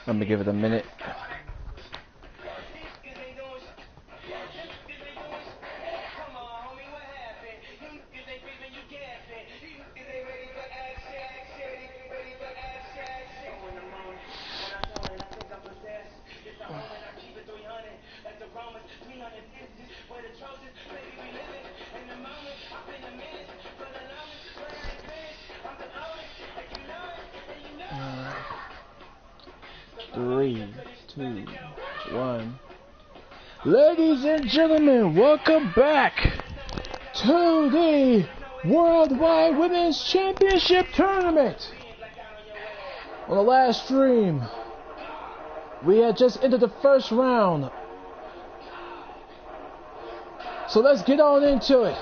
Let me give it a minute. Three, two, one. Ladies and gentlemen, welcome back to the Worldwide Women's Championship Tournament. On the last stream, we had just entered the first round. So let's get on into it.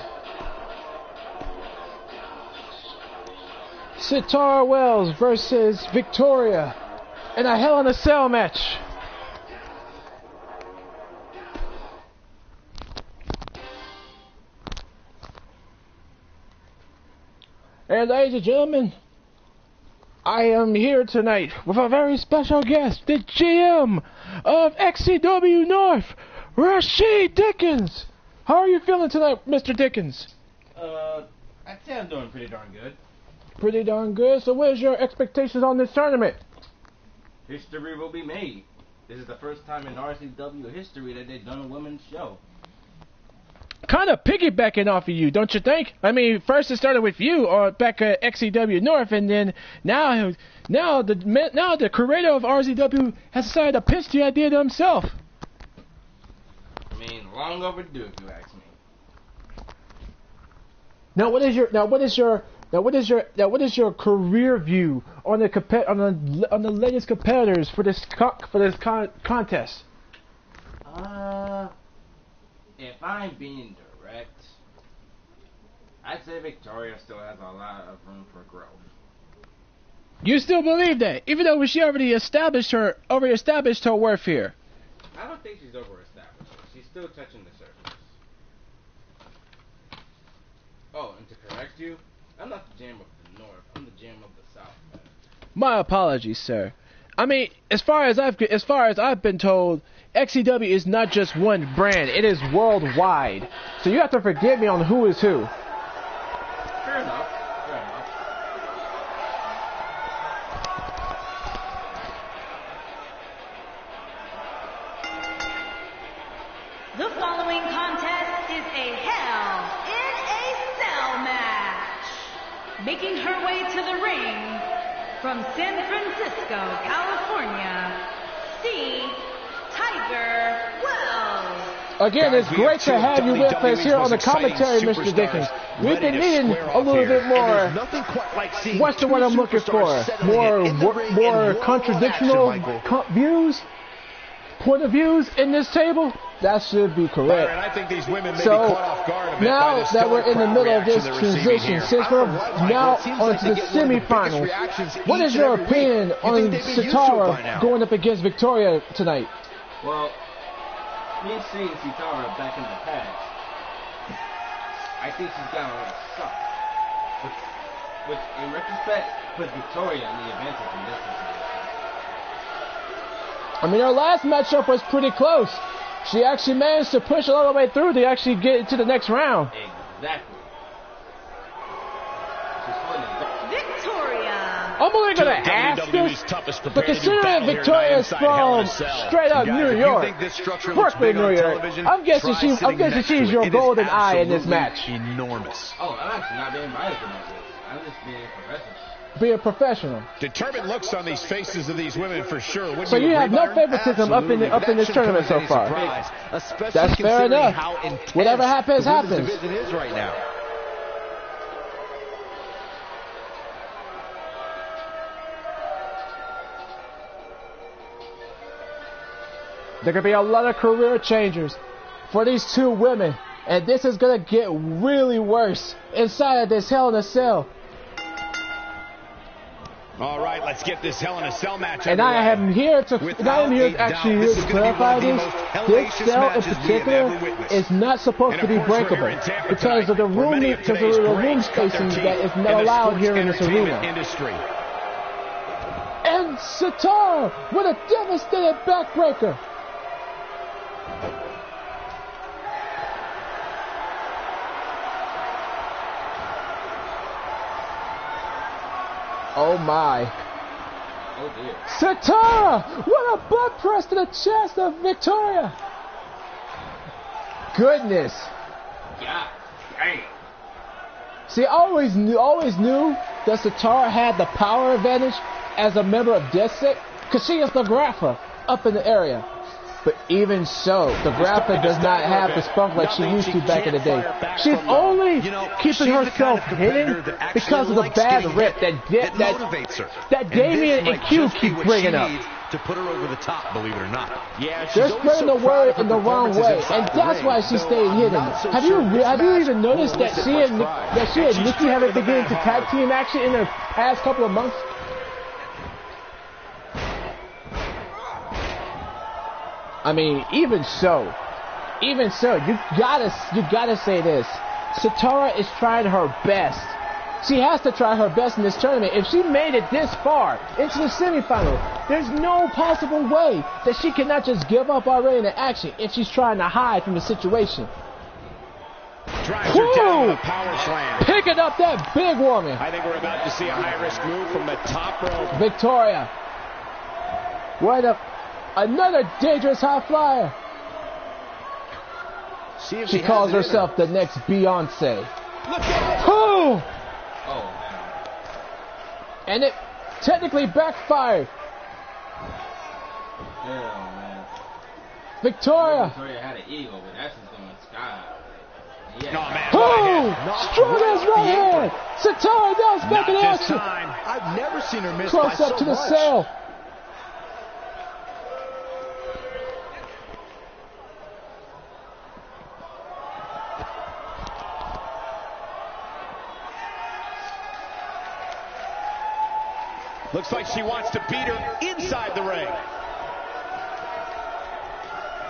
Sitara Wells versus Victoria in a Hell in a Cell match. And ladies and gentlemen, I am here tonight with a very special guest, the GM of RZW North, Rashid Dickens. How are you feeling tonight, Mr. Dickens? I'd say I'm doing pretty darn good. Pretty darn good. So what is your expectations on this tournament? History will be made. This is the first time in RZW history that they've done a women's show. Kind of piggybacking off of you, don't you think? I mean, first it started with you back at RZW North, and then now the creator of RZW has decided to pitch the idea to himself. I mean, long overdue, if you ask me. Now, what is your career view on the latest competitors for this contest? If I'm being direct, I'd say Victoria still has a lot of room for growth. You still believe that, even though she already established her worth here? I don't think she's over-established. She's still touching the surface. Oh, and to correct you, I'm not the GM of the North. I'm the GM of the South. My apologies, sir. I mean, as far as I've been told, RZW is not just one brand; it is worldwide. So you have to forgive me on who is who. Fair enough. Fair enough. The following contest is a Hell in a Cell match. Making her way to the ring from San Francisco, California, Tiger Wells. Again, it's great to have you with us here on the commentary, Mr. Dickens. We've been needing a little bit more. What's the word I'm looking for? More contradictional views, point of views in this table. That should be correct. I think these women may be So caught off guard a bit now by that we're in the middle of this transition, since we're now seems onto the like they get one of the semifinals, biggest reactions what is each your and every opinion week. You on think they've been used to it by Sitara now? going up against Victoria tonight? Well, me seeing Sitara back in the past, I think she's got a little suck. Which, in retrospect, puts Victoria in the advantage in this situation. I mean, our last matchup was pretty close. She actually managed to push it all the way through to actually get to the next round. Exactly. Victoria. I'm only going to ask this, but considering Victoria is from straight up New York, Brooklyn, New York, I'm guessing she's your golden eye in this match. Enormous. Oh, I'm actually not being biased about this. I'm just being professional. Be a professional. Determined looks on these faces of these women for sure. Wouldn't So you have agree, no Byron? favoritism up in this tournament so far. That's fair enough. Whatever happens, happens. Division is right now. There could be a lot of career changers for these two women, and this is gonna get really worse inside of this Hell in a Cell. All right, let's get this Hell in a Cell match. And I am here to actually clarify this. This cell in particular is not supposed to be breakable because of the room spacing that is not allowed here in this arena. And Satara with a devastating backbreaker. Oh my. Oh dear. Satara! What a butt press to the chest of Victoria! Goodness. Yeah. Dang. See, I always knew that Satara had the power advantage as a member of Death Set, because she is the Grappa up in the area. But even so, the Grappa does not have the spunk like she used to back in the day. She's only keeping herself hidden because of the bad rip that Damien and Q keep bringing up. To put her over the top, believe it or not. Yeah, they're spreading the word in the wrong way, and that's why she stayed hidden. Have you even noticed that she and Nikki haven't been getting to tag team action in the past couple of months? I mean, even so, you gotta say this. Satara is trying her best. She has to try her best in this tournament. If she made it this far into the semifinal, there's no possible way that she cannot just give up already in the action if she's trying to hide from the situation. Drives her down with a power slam. Picking up that big woman. I think we're about to see a high-risk move from the top rope. Victoria. What another dangerous high flyer. She calls herself the next Beyonce. Look at it. Oh! Oh man. And it technically backfired. Hell man. Victoria. Victoria had an eagle, but that's just going sky. Yeah. No, man. Oh! Strong as right hand. Satara now back in action. Time. I've never seen her miss Close by up so to the much. sail. Looks like she wants to beat her inside the ring.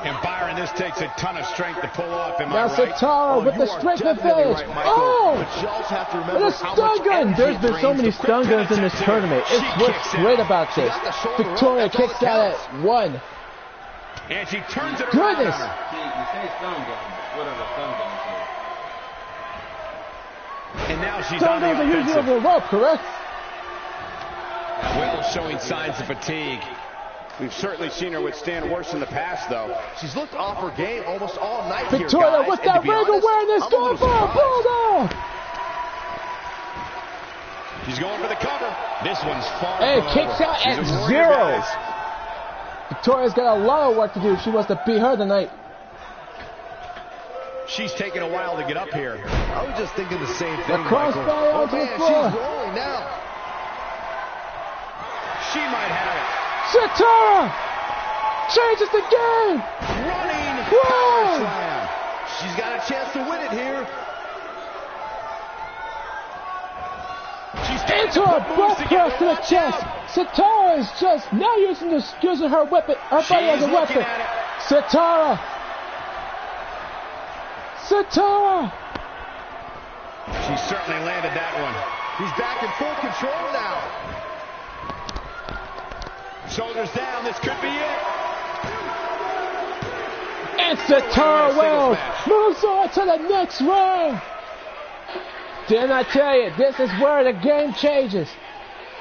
And Byron, this takes a ton of strength to pull off, am I Now right? Satara with the strength advantage. Oh! But you also have to And remember a how stun much gun. energy There's it been so drains many to stun quick guns in this tournament. It's what's great about this. Victoria kicks out at 1. And she turns it Goodness. around on her. See, you say stun gun, what are the stun guns for? And now she's Stun on the guns are usually offensive. over the rope, correct? Well, showing signs of fatigue. We've certainly seen her withstand worse in the past, though. She's looked off her game almost all night Victoria here, guys. with And that to be ring honest, awareness I'm a going little for a surprised. bulldog. She's going for the cover. This one's far Hey, from kicks over. out She's at a warrior, 0. guys. Victoria's got a lot of work to do if she wants to beat her tonight. She's taking a while to get up here. I was just thinking the same thing, crossbody Michael. Oh, onto the man, floor. she's rolling now. She might have Satara changes the game. it. Running Whoa. power slam. She's got a chance to win it here. She's starting Into to a put moves butt together. press to the Watch chest. out. Satara is just now using her weapon, her She body as is a looking weapon. at it. Satara. She certainly landed that one. He's back in full control now. Shoulders down. This could be it. And Satara Wells match. moves on to the next round. Didn't I tell you, this is where the game changes.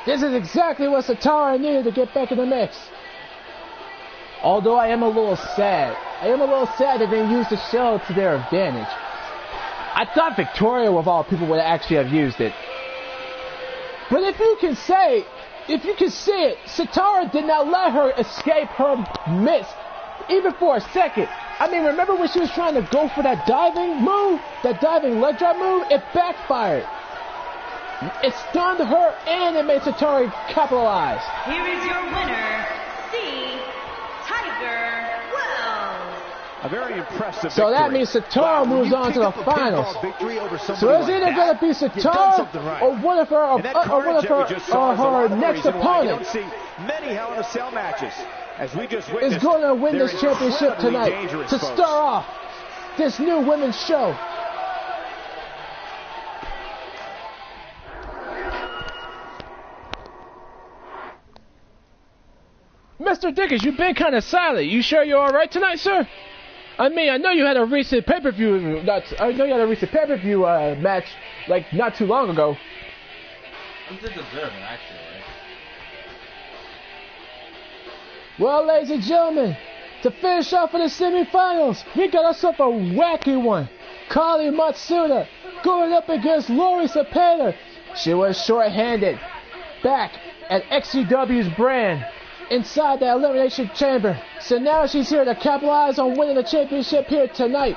This is exactly what Satara needed to get back in the mix. Although I am a little sad. That they used the shell to their advantage. I thought Victoria, of all people, would actually have used it. But if you can see it, Satara did not let her escape her miss, even for a second. I mean, remember when she was trying to go for that diving move, that diving leg drop move? It backfired. It stunned her and it made Satara capitalize. Here is your winner, C. Tiger Wells. A very impressive So that victory. means Satara moves on to the finals. So it's either going to be Satara or one of her, her next opponent don't see many Hell in a Cell matches. As we just is witnessed, going to win they're this championship incredibly tonight dangerous, to folks. start off this new women's show. Mr. Dickens, you've been kind of silent. You sure you're all right tonight, sir? I mean, I know you had a recent pay-per-view. Match like not too long ago. I'm just observing, actually. Well, ladies and gentlemen, to finish off in the semifinals, we got ourselves a wacky one. Kali Matsuda going up against Lori Cepeda. She was short-handed back at XCW's brand inside the Elimination Chamber. So now she's here to capitalize on winning the championship here tonight.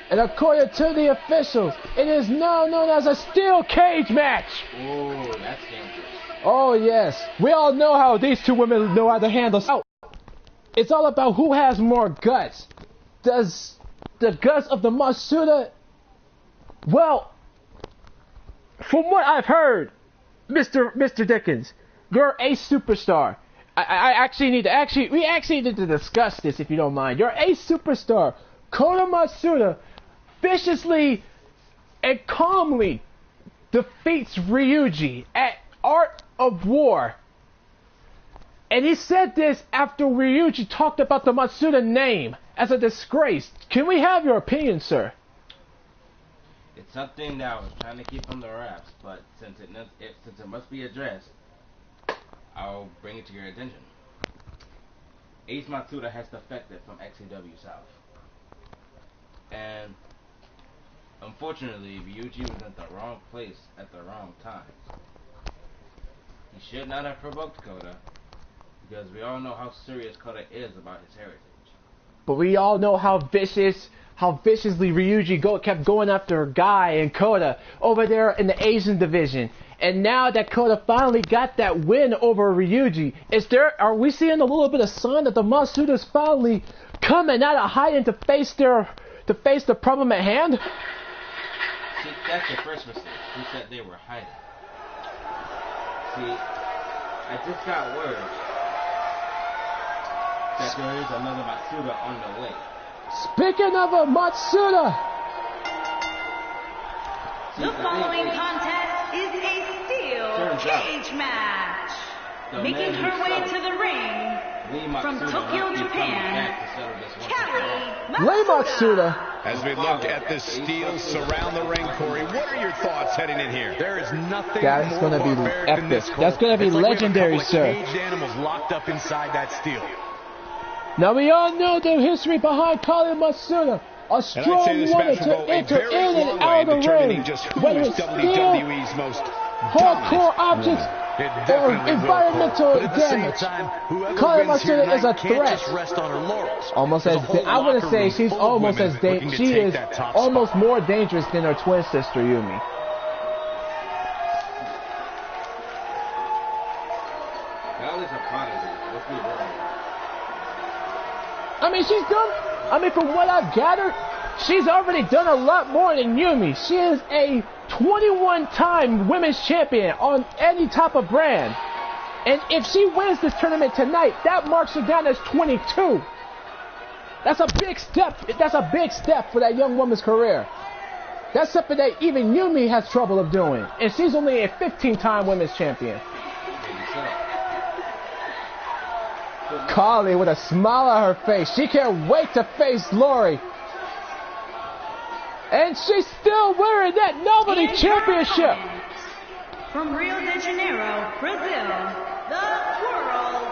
And according to the officials, it is now known as a steel cage match. Ooh, that's dangerous. Oh yes, we all know how these two women know how to handle out. It's all about who has more guts. Does the guts of the Matsuda? Well, from what I've heard, Mr. Dickens, you're a superstar. We actually need to discuss this if you don't mind. You're a superstar. Kota Matsuda viciously and calmly defeats Ryuji at Art of War. And he said this after Ryuji talked about the Matsuda name as a disgrace. Can we have your opinion, sir? It's something that I was trying to keep from the wraps, but since it must be addressed, I'll bring it to your attention. Ace Matsuda has defected from XCW South. And unfortunately, Ryuji was in the wrong place at the wrong time. He should not have provoked Kota, because we all know how serious Kota is about his heritage. But we all know how viciously Ryuji kept going after Guy and Kota over there in the Asian division. And now that Kota finally got that win over Ryuji, are we seeing a little bit of sign that the Matsuda's finally coming out of hiding to face the problem at hand? See, that's the first mistake. Who said they were hiding? See, I just got word that there is another Matsuda on the way. Speaking of a Matsuda, the following contest is a steel cage match. Making her way to the ring from Tokyo, Japan, Lei Matsuda. As we look at the steel surround the ring, Corey, what are your thoughts heading in here? There is nothing That's more going to be barbaric than this, epic. Cole. That's going to be It's like legendary, we have a couple sir. of caged animals locked up inside that steel. Now we all know the history behind Kali Matsuda, a strong woman to enter in and out of the ring, whether it's steel, hardcore objects, or environmental damage. Kali Matsuda is a threat. Almost as I want to say she's almost as she is almost more dangerous than her twin sister Yumi. From what I've gathered, she's already done a lot more than Yumi. She is a 21-time women's champion on any type of brand. And if she wins this tournament tonight, that marks her down as 22. That's a big step. That's a big step for that young woman's career. That's something that even Yumi has trouble of doing. And she's only a 15-time women's champion. Kali with a smile on her face. She can't wait to face Lori. And she's still wearing that novelty championship. From Rio de Janeiro, Brazil, the World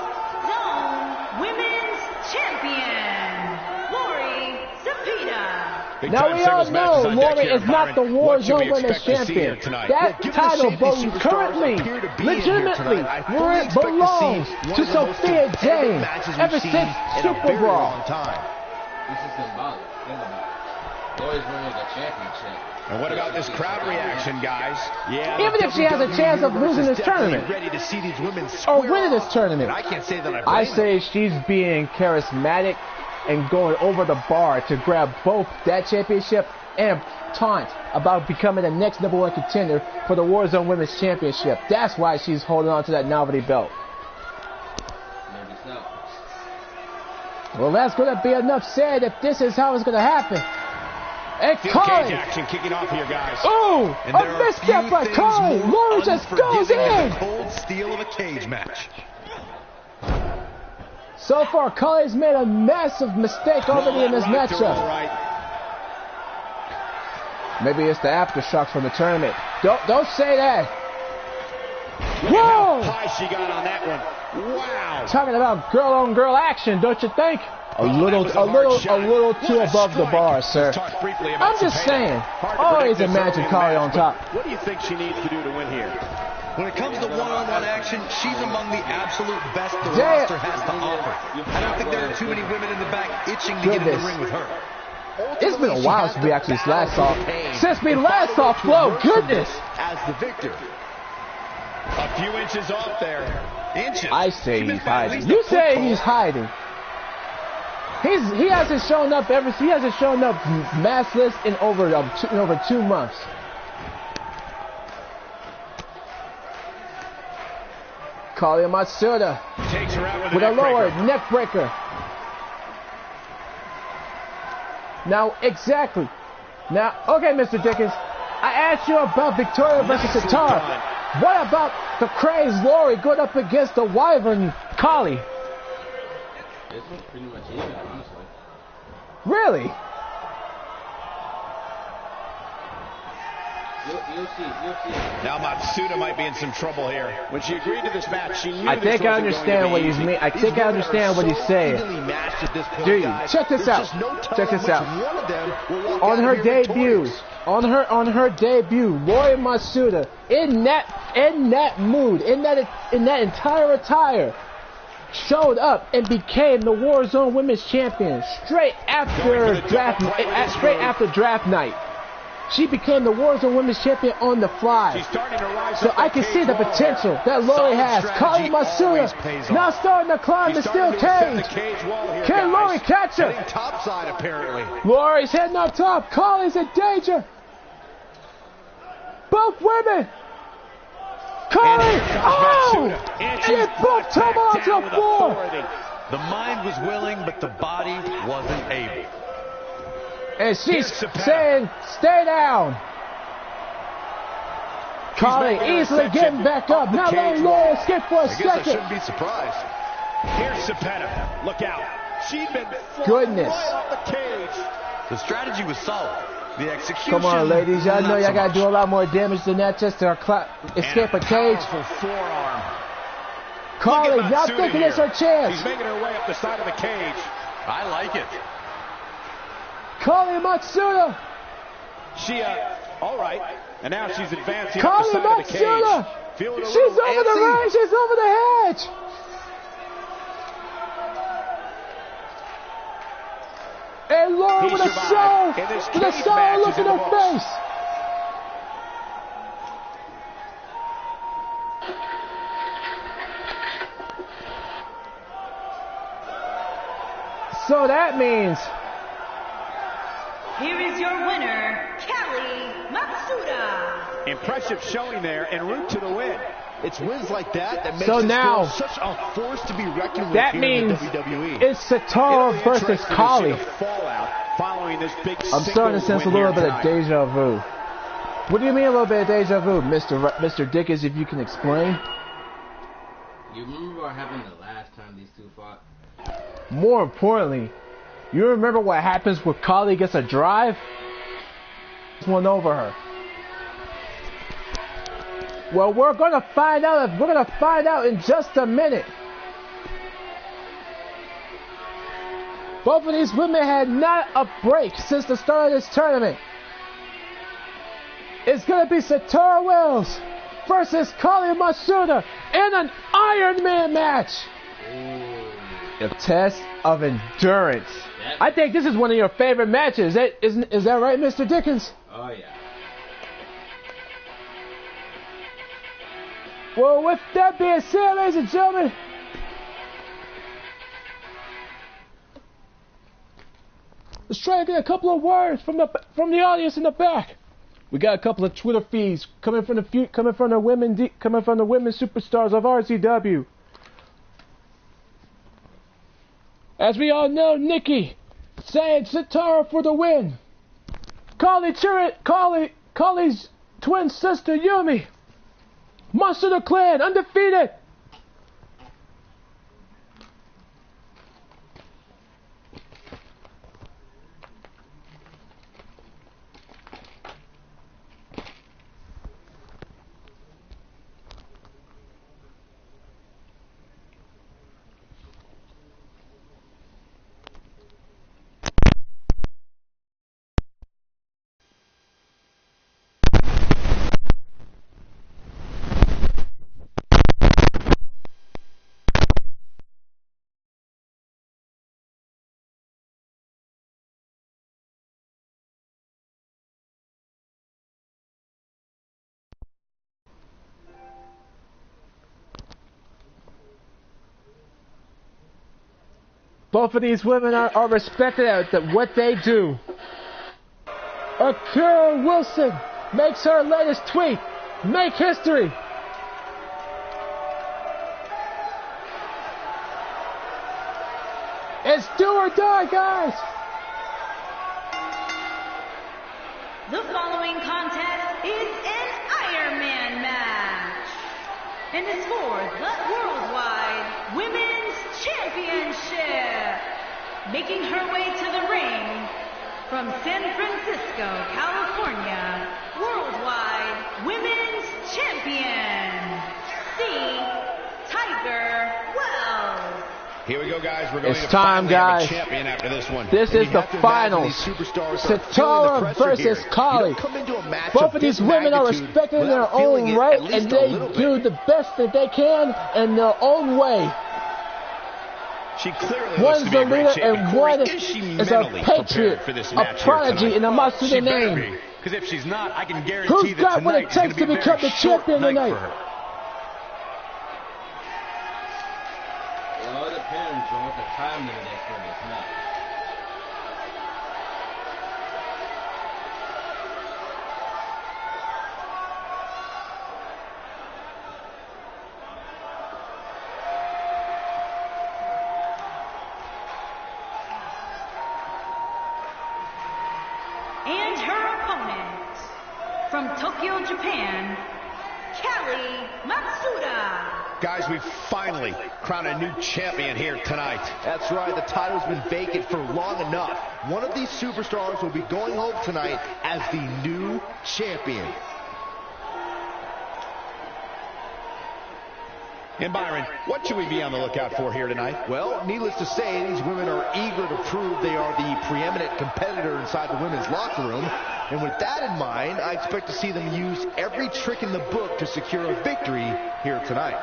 Zone Women's Champion, Lori Cepeda. Now we all know Lori is not the War Zone Women's Champion. That title currently, legitimately, where it belongs to Sophia James ever since Super Brawl. This is symbolic. Think about it. Lori's winning the championship. And what about this crowd reaction, guys? Yeah, even if she has a chance of losing this tournament ready to see these women or winning this tournament, I can't say that I say she's being charismatic and going over the bar to grab both that championship and taunt about becoming the next #1 contender for the Warzone Women's Championship. That's why she's holding on to that novelty belt. Maybe so. Well, that's going to be enough said if this is how it's going to happen. And Kali! Action kicking off here, guys. Oh, a misstep by Kali. Lori just goes in. Cold steel of a cage match. So far, Kali's made a massive mistake already in this matchup. Maybe it's the aftershocks from the tournament. Don't say that. Whoa! How high she got on that one. Wow. Talking about girl-on-girl action, don't you think? A little too above the bar, sir. I'm just saying. Always imagine Kali on top. What do you think she needs to do to win here? When it comes to one-on-one action, she's among the absolute best the roster has to offer. I don't think there are too many women in the back itching to get in the ring with her. It's been a while since we actually last saw. Since we last saw Flo, goodness. As the victor. A few inches off there. Inches. I say he's hiding. You say he's hiding. He hasn't shown up maskless in over 2 months. Kali Matsuda Takes her out with a lower neck breaker. Now, exactly. Now, okay, Mr. Dickens, I asked you about Victoria versus Satara. What about the crazed Lori going up against the Wyvern Kali? This one's pretty much even, honestly. Really? You'll see. Now Matsuda might be in some trouble here. When she agreed to this match, she knew I think I understand what he's mean. I think I understand what he's saying. Do you? Check this out. Check this out. On her debut, Lori Matsuda in that mood, in that entire attire, showed up and became the Warzone Women's Champion straight after draft night. She became the Warzone Women's Champion on the fly. So I can see the potential that Lori has. Kali Matsuda now starting to climb the steel cage. Can Lori catch her? Topside, apparently. Lori's heading up top. Kali's in danger. Both women. Kali! Oh! And they both tumble onto the floor. The mind was willing, but the body wasn't able. And she's saying, stay down. Kali easily getting back up. Not letting Lori escape for a I second. shouldn't be surprised. Here's Cepeda. Look out. She'd been Goodness. right off the cage. The strategy was solid. The execution. Come on, ladies. Y'all know not y'all so got to much. do a lot more damage than that just to escape a cage. Powerful forearm. Kali Look at now Matsuda thinking here. it's her chance. She's making her way up the side of the cage. I like it. Kali Matsuda. She, all right. And now she's advancing up Kali the side of the Matsuda. cage. Feeling a She's little over the antsy. ring. She's over the hedge. And Lori He with a survived. soul, And this with a cage soul match look is in in the her books. face. So that means Here is your winner, Kali Matsuda. Impressive showing there en route to the win. It's wins like that that makes So this now- girl such a force to be reckoned with that here in means the WWE. it's Satara It'll be versus interesting to see Kali. the fallout following this big I'm starting to sense a little bit of deja vu. What do you mean a little bit of deja vu, Mr. Dickens, if you can explain? You remember what happened the last time these two fought? More importantly, you remember what happens when Kali gets a drive? One over her. Well, we're gonna find out in just a minute. Both of these women had not a break since the start of this tournament. It's gonna be Satara Wells versus Kali Matsuda in an Iron Man match. A test of endurance. I think this is one of your favorite matches. Is that right, Mr. Dickens? Oh, yeah. Well, with that being said, ladies and gentlemen, let's try to get a couple of words from the audience in the back. We got a couple of Twitter feeds coming from the women superstars of RZW. As we all know, Nikki saying Satara for the win. Kali's twin sister Yumi. Monster the Clan undefeated. Both of these women are respected at what they do. Akira Wilson makes her latest tweet make history. It's do or die, guys. The following contest is an Iron Man match and is for the Worldwide Women's Championship. Making her way to the ring from San Francisco, California, Worldwide Women's Champion, C. Tiger Wells. Here we go, guys. We're going it's to time, guys. Have a champion after this one. This is the finals. Satara versus Kali. Both of these women are respected in their own right, and they do the best that they can in their own way. She clearly one's a leader and one is a patriot, a prodigy in a Matsuda name. Because if she's not, I can guarantee who's got what it takes to become the champion tonight? It all depends on what the time limit is for this match. And her opponent, from Tokyo, Japan, Kelly Matsuda. Guys, we finally crowned a new champion here tonight. That's right, the title's been vacant for long enough. One of these superstars will be going home tonight as the new champion. And Byron, what should we be on the lookout for here tonight? Well, needless to say, these women are eager to prove they are the preeminent competitor inside the women's locker room. And with that in mind, I expect to see them use every trick in the book to secure a victory here tonight.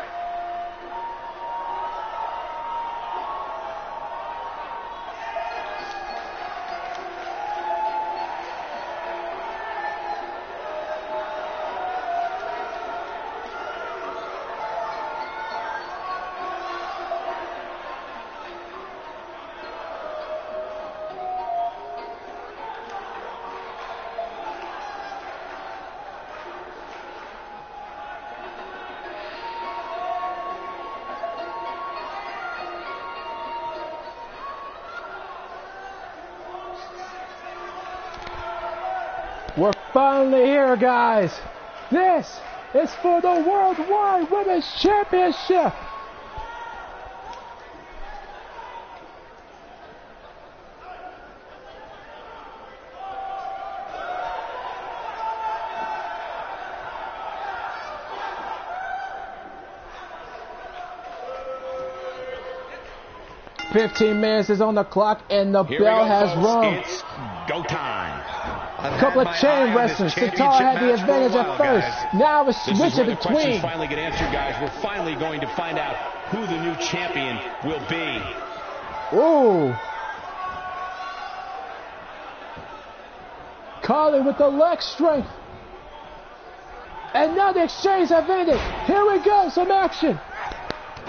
We're finally here, guys. This is for the Worldwide Women's Championship. "15 minutes is on the clock and the bell has rung. It's go time. A couple of chain wrestlers. Satara had the advantage at first. Guys. Now it's switching between. between. Finally get answered, guys. We're finally going to find out who the new champion will be. Ooh. Kali with the leg strength. And now the exchange have ended. Here we go, some action.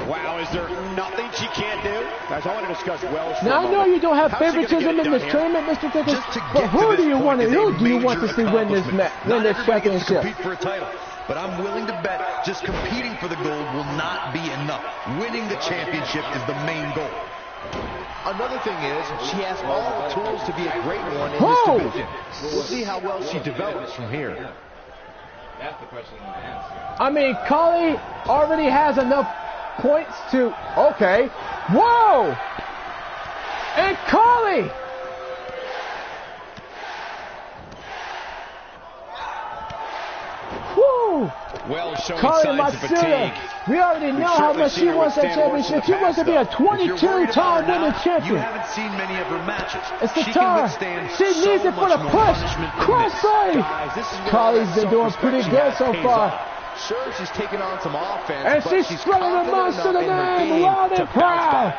Wow, is there nothing she can't do? Guys, I want to discuss Wells for now a I know moment. you don't have How's favoritism in this tournament, Mr. Tickets, but who do you want to see win this match, win this championship? Compete for a title, but I'm willing to bet just competing for the gold will not be enough. Winning the championship is the main goal. Another thing is, she has all the tools to be a great one in this division. We'll see how well she develops from here. That's the question I'm going to answer. I mean, Kali already has enough points to... Okay. Whoa! And Kali! Woo! Wells showing Kali signs of fatigue. Matsuda. We already know how much she wants that championship. She wants to be a 22-time women's champion. You haven't seen many of her matches. It's the she time. She needs it for the push. Crossbody. Kali's been doing pretty good so far. Sure, she's taking on some offense, and but she's spreading the monster the name loud and proud.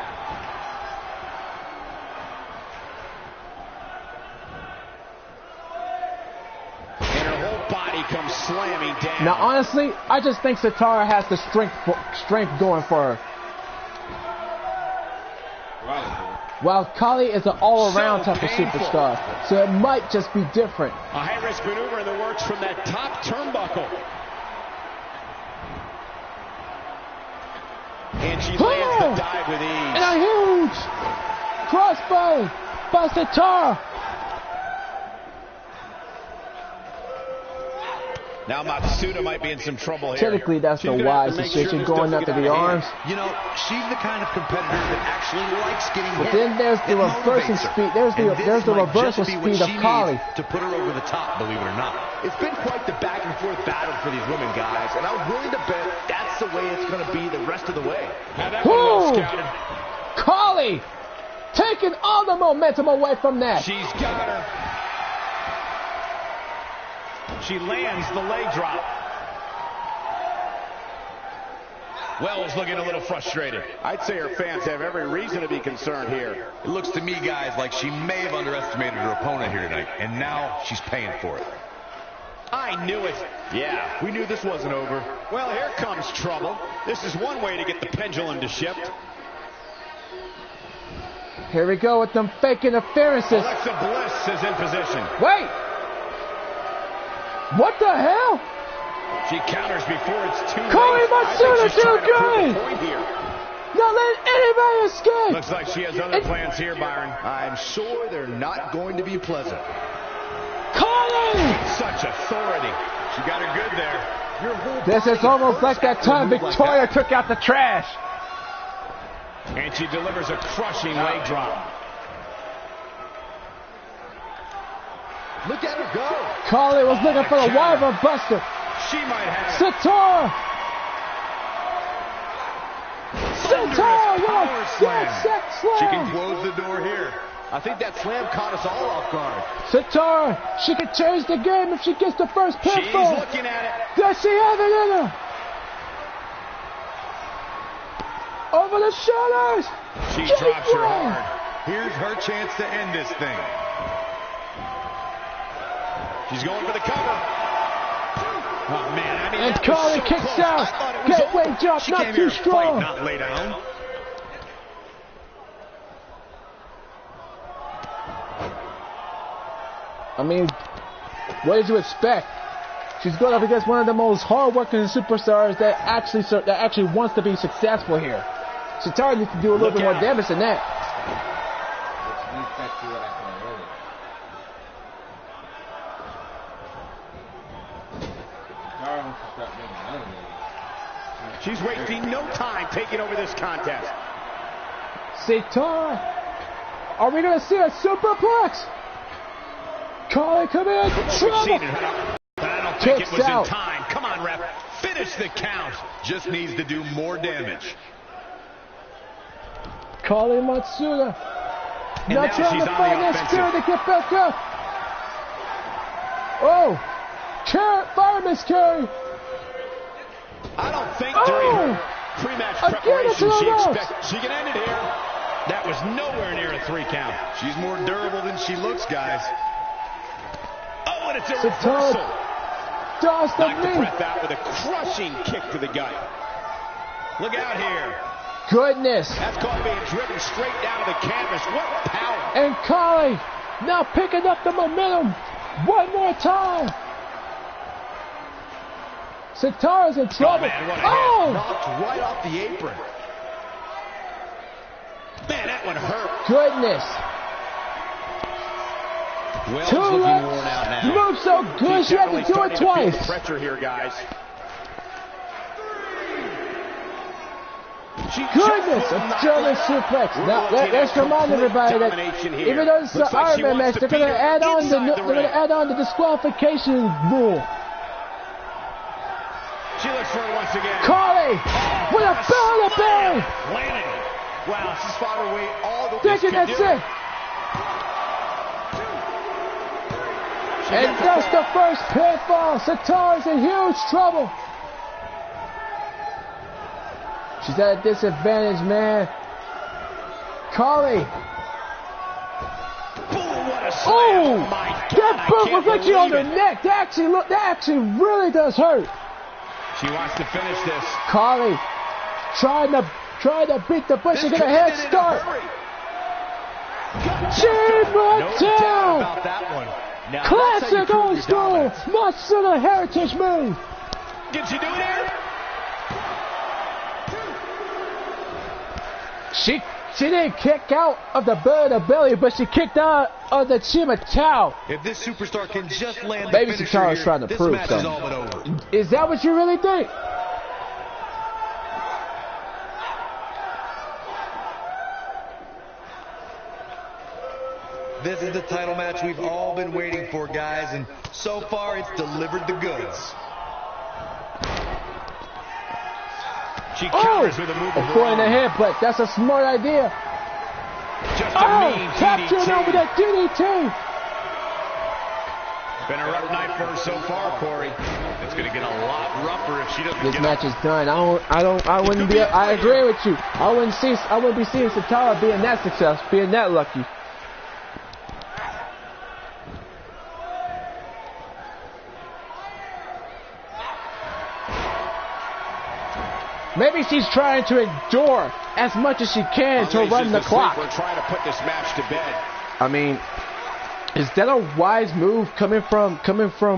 And her whole body comes slamming down. Now, honestly, I just think Satara has the strength going for her. While Kali is an all-around type of superstar, so it might just be different. A high-risk maneuver in the works from that top turnbuckle. And she lands the dive with ease. And a huge crossbody by Satara. Now Matsuda might be in some trouble here. Technically, that's the wise decision, going after the arms. You know, she's the kind of competitor that actually likes getting hit. But then there's the reversing speed. There's the reversal speed of Kali. To put her over the top, believe it or not. It's been quite the back and forth battle for these women, guys, and I'm willing to bet that's the way it's going to be the rest of the way. Now that one well scouted. Kali taking all the momentum away from that. She's got her. She lands the leg drop. Wells looking a little frustrated. I'd say her fans have every reason to be concerned here. It looks to me, guys, like she may have underestimated her opponent here tonight, and now she's paying for it. I knew it. Yeah, we knew this wasn't over. Well, here comes trouble. This is one way to get the pendulum to shift. Here we go with them fake interferences. Alexa Bliss is in position. Wait! What the hell? She counters before it's too late. Kali Matsuda too good! Here. Not letting anybody escape! Looks like she has other plans here, Byron. I'm sure they're not going to be pleasant. Kali! Such authority. She got her good there. This is almost like that time Victoria took out the trash. And she delivers a crushing leg drop. Look at her go. Kali was looking for the Wyvern Buster. She might have it. Satara! Satara! What a set slam! She can close the door here. I think that slam caught us all off guard. Satara, she can change the game if she gets the first pinfall. She's looking at it. Does she have it in her? Over the shoulders. She drops her hard. Here's her chance to end this thing. She's going for the cover. Oh, man. I mean, and Kali so kicks close. Out. Gateway drop, she not too strong. Fight, not lay down. I mean, what did you expect? She's going up against one of the most hard-working superstars that actually wants to be successful here. Satara needs to do a little bit more damage than that. She's wasting no time taking over this contest. Satara, are we going to see a superplex? Kali, come in. Trouble. But I don't think it was in time. Come on, ref. Finish the count. Just needs to do more damage. Kali Matsuda. And now trying to find that spirit to get back up. Oh. Fireman's carry. I don't think during her pre-match preparation she can end it here. That was nowhere near a 3 count. She's more durable than she looks, guys. Oh, and it's a reversal. Knocked the breath out with a crushing kick to the gut. Look out here. Goodness. That's called being driven straight down to the canvas. What power. And Kali now picking up the momentum one more time. Satara's in trouble. Oh, man, what a hit. Knocked right off the apron. Man, that one hurt. Goodness. Wells 2 looking left. worn out now. Moves so good, she had to do it twice. To pressure here, guys. Goodness, a German suplex. Now, let's remind everybody that even though it's an Iron Man match, they're going to add on the disqualification rule. She looks for it once again. Kali with a belly to belly. Landed. Wow, she's fought her way all the way. Thinking that's it. And that's the first pinfall. Satara's in huge trouble. She's at a disadvantage, man. Kali. Oh, my God. That boot was actually on her neck. That actually really does hurt. She wants to finish this. Kali trying to beat the Bush to get a head start. Mattel! About that one. Now, Classic old school Matsuda heritage move. Can she do it here? She didn't kick out of the belly, but she kicked out of the Chimatao. If this superstar can just land Maybe the finisher Chikara's here, trying to this prove match is all but over. something. Is that what you really think? This is the title match we've all been waiting for, guys, and so far it's delivered the goods. She counters with a move of in the head, but that's a smart idea. Just a mean captured DDT. over that DDT. Been a rough night for her so far, Corey. It's going to get a lot rougher if she doesn't This get match up. is done. I wouldn't be. I agree with you. I wouldn't be seeing Satara being that successful, being that lucky. Maybe she's trying to endure as much as she can to run the clock. We're trying to put this match to bed. I mean, is that a wise move coming from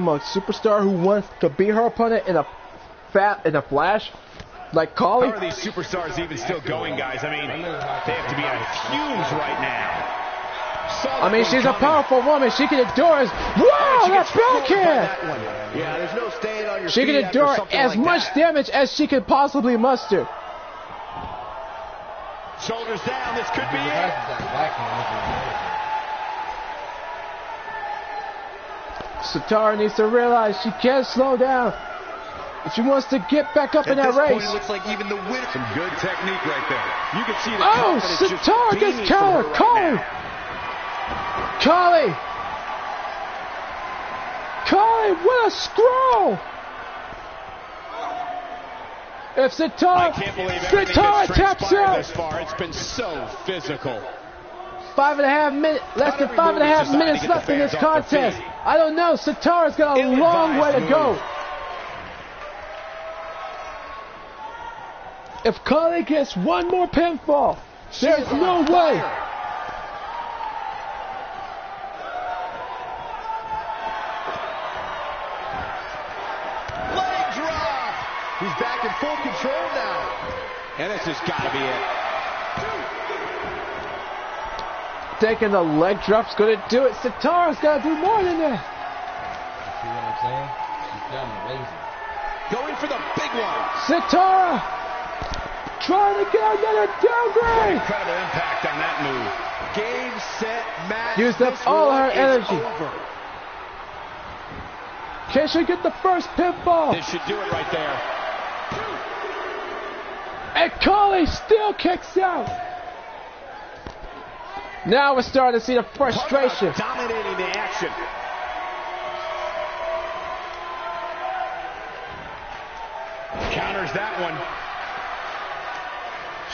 a superstar who wants to beat her opponent in a flash, like Collie? How are these superstars even still going, guys? I mean, they have to be on fumes right now. I mean, she's a powerful woman. She can endure. Whoa, that backhand! Yeah, there's no staying on your She feet can endure after something as like much that. damage as she could possibly muster. Shoulders down. This could be it. Satara needs to realize she can't slow down if she wants to get back up in that race. Point, it looks like even the winner. Some good technique right there. You can see the Oh, confidence just Satara beaming gets from her countered. right Collie. now. Collie, what a scroll! If I can't believe everything Satara that's taps transpired out. this far. It's been so physical. 5.5 minutes, less than 5.5 minutes left in this contest. I don't know. Satara's got a long way to go. If Collie gets one more pinfall, there's no way. Leg drop. He's back in full control now. And this has got to be it. Thinking the leg drop's gonna do it. Satara's gotta do more than that. See what I'm saying? She's done amazing. Going for the big one. Satara trying to get another downgrade. Incredible impact on that move. Game, set, match. Used up This all one her is energy. over. Can she get the first pinfall? This should do it right there. And Collie still kicks out. Now we're starting to see the frustration. Dominating the action. Counters that one.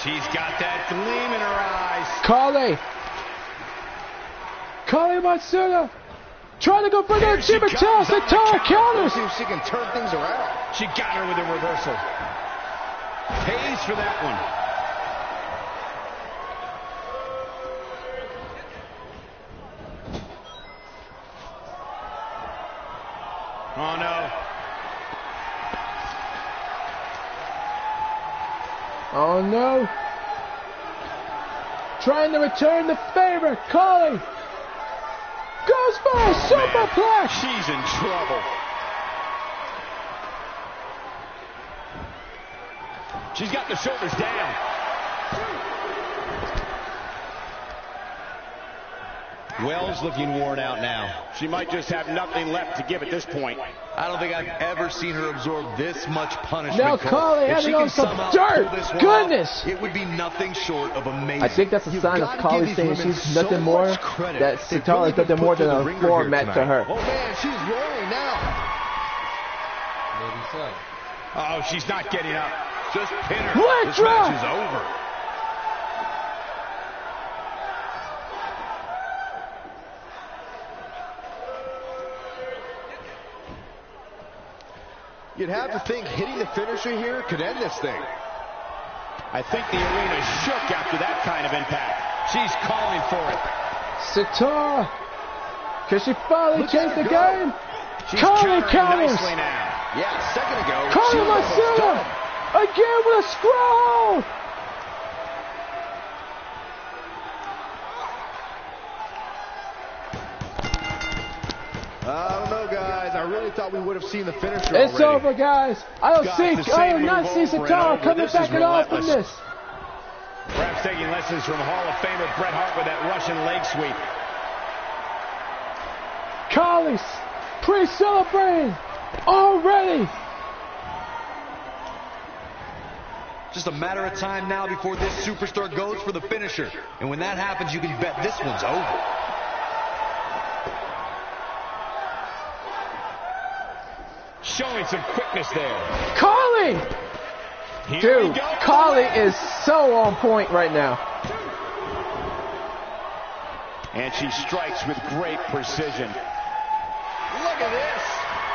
She's got that gleam in her eyes. Collie Matsuda trying to go for the Chimatao. Satara counters. See if she can turn things around. She got her with a reversal. Pays for that one. Oh, no. Oh, no. Trying to return the favor. Collie goes for a superplex. She's in trouble. She's got the shoulders down. Wells looking worn out now. She might just have nothing left to give at this point. I don't think I've ever seen her absorb this much punishment. Now Cole. Collie If she adding on can some somehow dirt. pull this one Goodness. off, it would be nothing short of amazing. I think that's a You've sign of got to Collie give saying these women she's so nothing more, much credit. that They've Satara really is nothing been more put to than the a ringer floor here mat to tonight. her. Oh, man, she's rolling now. Maybe so. Oh, she's not getting up. Just pin her. Leg This drop. match is over. You'd have to think hitting the finisher here could end this thing. I think the arena shook after that kind of impact. She's calling for it. Sitara. Can she finally change the game? Carly counters. Yeah, a second ago. Carly Matsuda. Again with a scroll. I don't know, guys. I really thought we would have seen the finisher It's already. over, guys. I do not see Sitara coming back at all from this. Perhaps taking lessons from Hall of Famer Bret Hart with that Russian leg sweep. Carly's pre-celebrating already. Just a matter of time now before this superstar goes for the finisher. And when that happens, you can bet this one's over. Showing some quickness there. Carly! Dude, Carly is so on point right now. And she strikes with great precision. Look at this.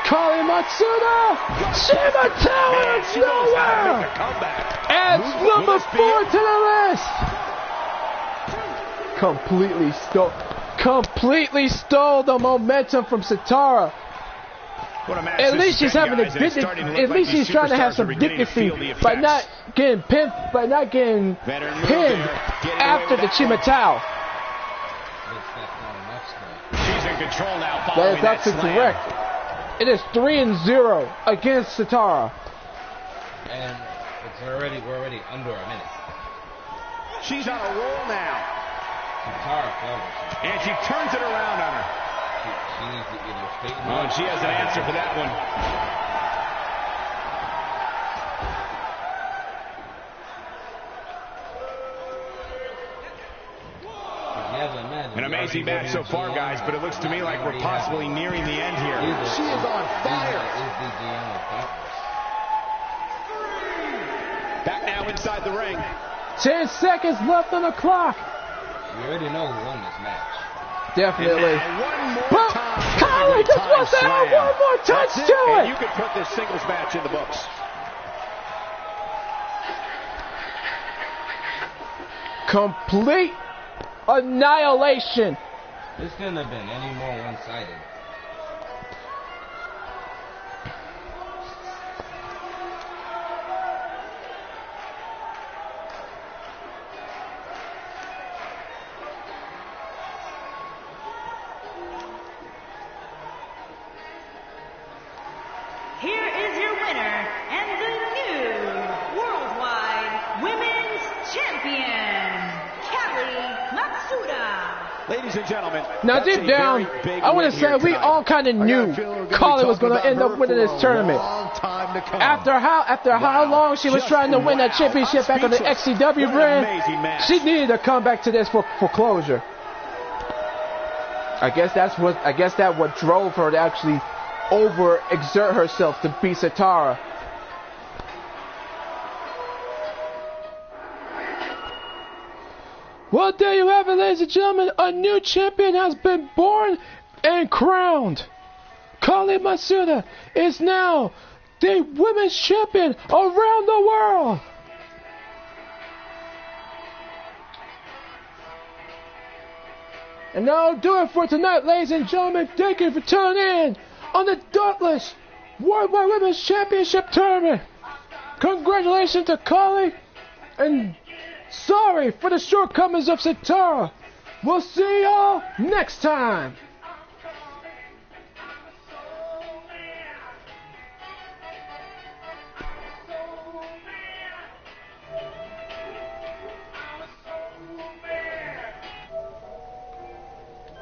Carly Matsuda! Shimatao is nowhere! Adds number 4 to the list! Completely stole the momentum from Sitara. At least she's having a dignity. At least she's trying to have some dignity by not getting pinned, after the Chimatao. She's in control now. That is absolutely correct. It is 3-0 against Sitara. And we're already under a minute. She's on a roll now. Sitara covers. And she turns it around on her. She needs to either straighten Oh, and she has an answer for that one. An amazing match so far, guys, but it looks to me like we're possibly nearing the end here. She is on fire. Back now inside the ring. 10 seconds left on the clock. You already know who won this match. Definitely. One more But time. Carly just wants to add one more touch to And it. you can put this singles match in the books. Complete annihilation. This couldn't have been any more one-sided. Here is your winner and the new Worldwide Women's Champion, Carly Matsuda. Ladies and gentlemen, Now deep down, I want to say we all kind of knew Carly was going to end up winning this tournament. After how long she was trying to win that championship back on the XCW brand, she needed to come back to this for closure. I guess that what drove her to actually overexert herself to beat Sitara. Well, there you have it, ladies and gentlemen. A new champion has been born and crowned. Carly Matsuda is now the women's champion around the world. And that'll do it for tonight, ladies and gentlemen. Thank you for tuning in on the Dauntless Worldwide Women's Championship Tournament. Congratulations to Carly, and sorry for the shortcomings of Sitara. We'll see y'all next time.